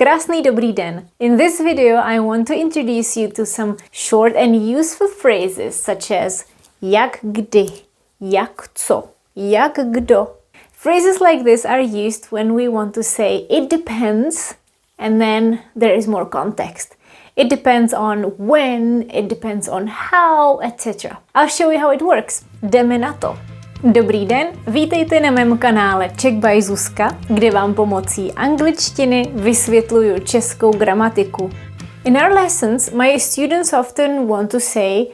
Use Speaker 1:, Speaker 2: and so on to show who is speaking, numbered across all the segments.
Speaker 1: Krásný dobrý den. In this video I want to introduce you to some short and useful phrases such as jak kdy, jak co, jak kdo. Phrases like this are used when we want to say it depends and then there is more context. It depends on when, it depends on how, etc. I'll show you how it works. Jdeme na to. Dobrý den, vítejte na mém kanále Czech by Zuzka, kde vám pomocí angličtiny vysvětluju českou gramatiku. In our lessons, my students often want to say,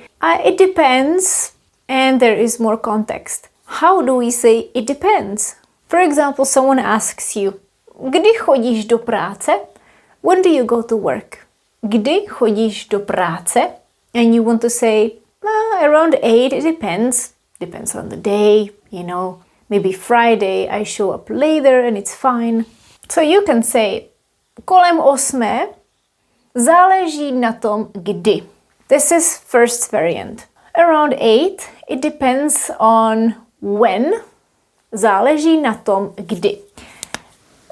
Speaker 1: it depends, and there is more context. How do we say it depends? For example, someone asks you, kdy chodíš do práce? When do you go to work? Kdy chodíš do práce? And you want to say, around 8, it depends. Depends on the day, you know. Maybe Friday I show up later and it's fine. So you can say, kolem 8, záleží na tom kdy. This is first variant. Around 8, it depends on when. Záleží na tom kdy.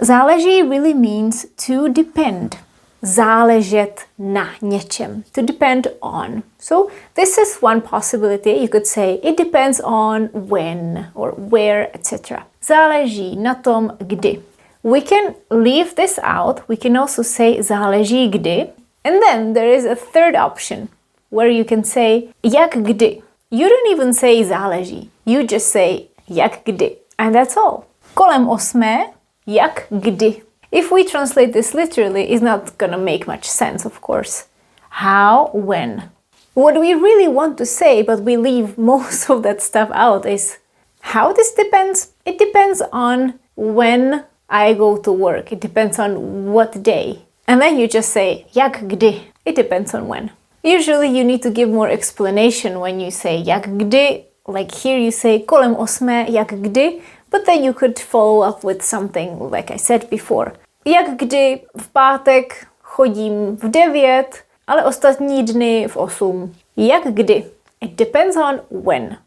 Speaker 1: Záleží really means to depend. Záležet na něčem. To depend on. So this is one possibility. You could say it depends on when or where, etc. Záleží na tom kdy. We can leave this out. We can also say záleží kdy. And then there is a third option where you can say jak kdy. You don't even say záleží. You just say jak kdy. And that's all. Kolem 8, jak kdy. If we translate this literally, it's not gonna make much sense, of course. How, when. What we really want to say, but we leave most of that stuff out, is how this depends. It depends on when I go to work. It depends on what day. And then you just say, jak kdy. It depends on when. Usually you need to give more explanation when you say jak kdy. Like here you say kolem 8, jak kdy. But then you could follow up with something like I said before. Jak kdy v pátek chodím v 9, ale ostatní dny v 8. Jak kdy? It depends on when.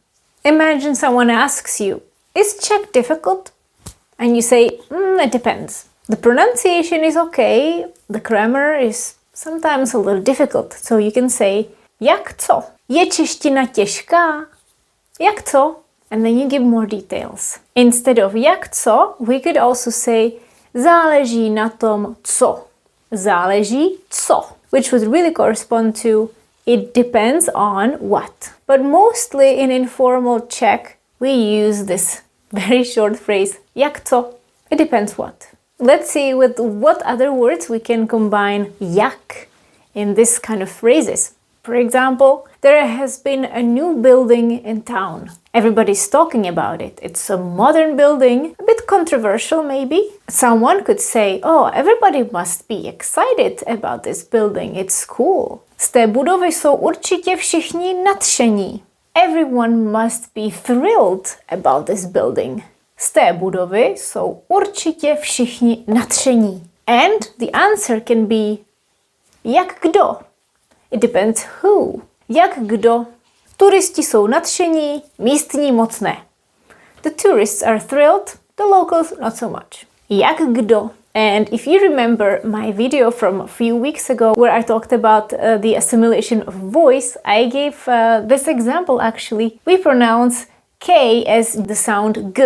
Speaker 1: Imagine someone asks you, is Czech difficult? And you say, it depends. The pronunciation is okay, the grammar is sometimes a little difficult. So you can say, jak co? Je čeština těžká? Jak co? And then you give more details. Instead of jak co, we could also say záleží na tom co. Záleží co. Which would really correspond to it depends on what. But mostly in informal Czech, we use this very short phrase jak co. It depends what. Let's see with what other words we can combine jak in this kind of phrases. For example, there has been a new building in town. Everybody's talking about it. It's a modern building, a bit controversial maybe. Someone could say, everybody must be excited about this building. It's cool. Z té budovy jsou určitě všichni nadšení. Everyone must be thrilled about this building. Z té budovy jsou určitě všichni nadšení. And the answer can be jak kdo. It depends who. Jak kdo. Turisti jsou nadšení, místní moc ne. The tourists are thrilled, the locals not so much. Jak kdo. And if you remember my video from a few weeks ago where I talked about the assimilation of voice, I gave this example actually. We pronounce K as the sound G.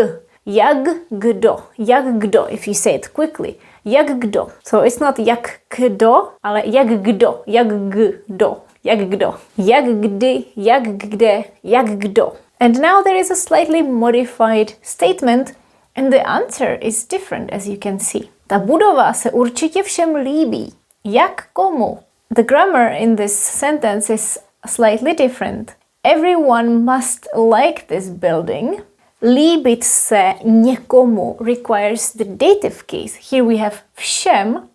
Speaker 1: Jak kdo. Jak kdo, if you say it quickly. Jak kdo. So it's not jak kdo, ale jak kdo. Jak kdo. Jak kdo. Jak kdy, jak kde, jak kdo. And now there is a slightly modified statement and the answer is different as you can see. Ta budova se určitě všem líbí. Jak komu. The grammar in this sentence is slightly different. Everyone must like this building. Líbit se někomu requires the dative case. Here we have všem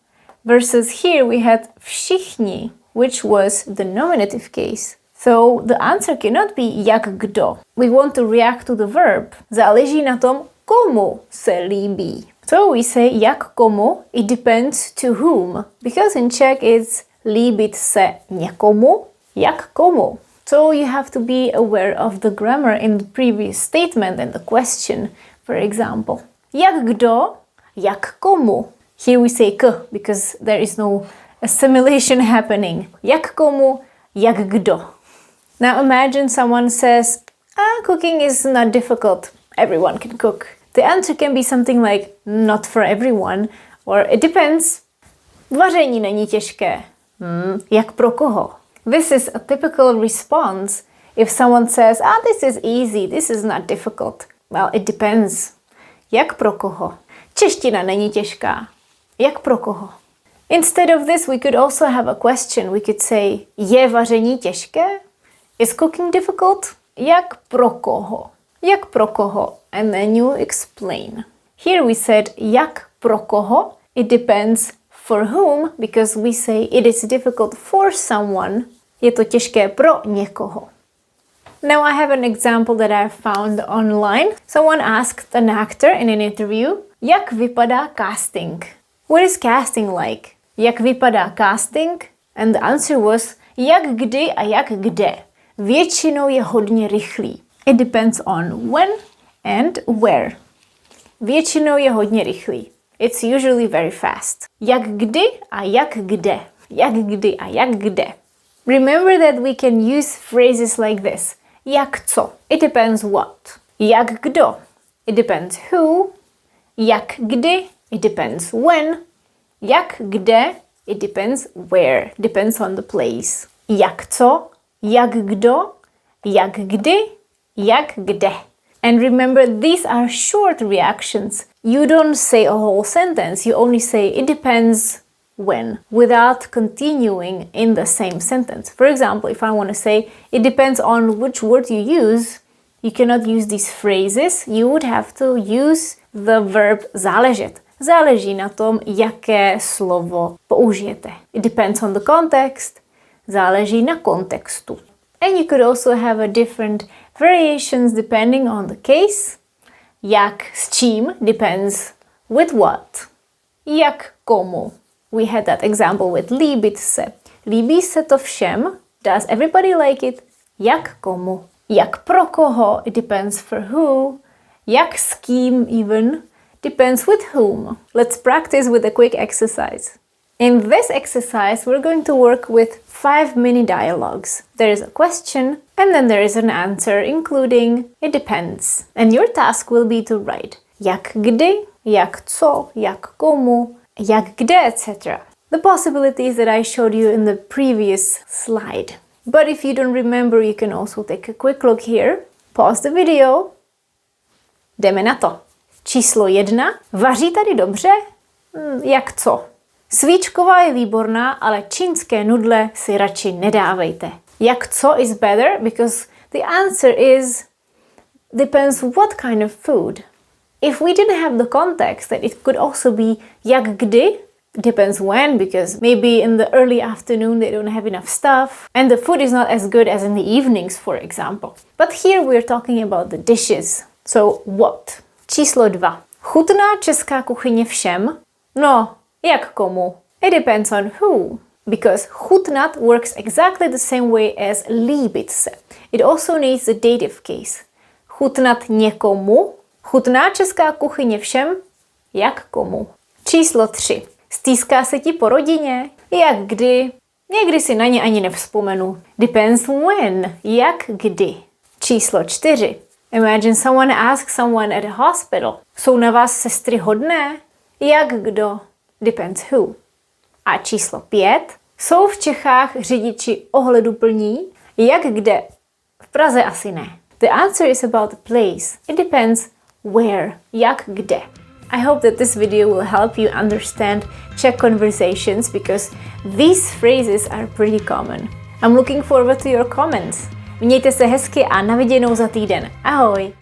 Speaker 1: versus here we had všichni, which was the nominative case. So the answer cannot be jak kdo. We want to react to the verb. Záleží na tom, komu se líbí. So we say jak komu, it depends to whom. Because in Czech it's líbit se někomu, jak komu. So you have to be aware of the grammar in the previous statement and the question, for example. Jak kdo, jak komu. Here we say k because there is no assimilation happening. Jak komu, jak kdo. Now imagine someone says, cooking is not difficult. Everyone can cook. The answer can be something like, not for everyone, or it depends. Vaření není těžké. Jak pro koho? This is a typical response if someone says, this is easy, this is not difficult. Well, it depends. Jak pro koho? Čeština není těžká. Jak pro koho? Instead of this, we could also have a question. We could say, je vaření těžké? Is cooking difficult? Jak pro koho? Jak pro koho? And then you explain. Here we said, jak pro koho? It depends for whom, because we say it is difficult for someone. Je to těžké pro někoho. Now I have an example that I found online. Someone asked an actor in an interview, jak vypadá casting? What is casting like? Jak vypadá casting? And the answer was, jak kdy a jak kde. Většinou je hodně rychlý. It depends on when and where. Většinou je hodně rychlý. It's usually very fast. Jak kdy a jak kde. Jak kdy a jak kde. Remember that we can use phrases like this. Jak co? It depends what. Jak kdo? It depends who. Jak kdy? It depends when. Jak kde? It depends where. Depends on the place. Jak co? Jak kdo? Jak kdy? Jak kde? And remember, these are short reactions. You don't say a whole sentence. You only say it depends when, without continuing in the same sentence. For example, if I want to say it depends on which word you use, you cannot use these phrases. You would have to use the verb záležet. Záleží na tom, jaké slovo použijete. It depends on the context. Záleží na kontextu. And you could also have a different variations depending on the case. Jak s čím depends with what. Jak komu. We had that example with líbit se. Líbí se to všem? Does everybody like it? Jak komu. Jak pro koho? It depends for who. Jak s kým even? Depends with whom. Let's practice with a quick exercise. In this exercise, we're going to work with 5 mini dialogues. There is a question and then there is an answer, including it depends. And your task will be to write jak kdy, jak co, jak komu, jak kde, etc. The possibilities that I showed you in the previous slide. But if you don't remember, you can also take a quick look here. Pause the video. Jdeme na to. Číslo 1. Vaří tady dobře? Jak co? Svíčková je výborná, ale čínské nudle si radši nedávejte. Jak co is better? Because the answer is depends what kind of food. If we didn't have the context, that it could also be jak kdy, depends when, because maybe in the early afternoon they don't have enough stuff and the food is not as good as in the evenings, for example. But here we're talking about the dishes. So what? Číslo 2. Chutná česká kuchyně všem? No, jak komu? It depends on who. Because chutnat works exactly the same way as líbit se. It also needs the dative case. Chutnat někomu? Chutná česká kuchyně všem? Jak komu? Číslo 3. Stýská se ti po rodině? Jak kdy? Někdy si na ně ani nevzpomenu. Depends when. Jak kdy? Číslo 4. Imagine someone asks someone at a hospital. Jsou na vás sestry hodné? Jak kdo? Depends who. A číslo 5. Jsou v Čechách řidiči ohleduplní? Jak kde? V Praze asi ne. The answer is about the place. It depends where. Jak kde. I hope that this video will help you understand Czech conversations because these phrases are pretty common. I'm looking forward to your comments. Mějte se hezky a na viděnou za týden. Ahoj!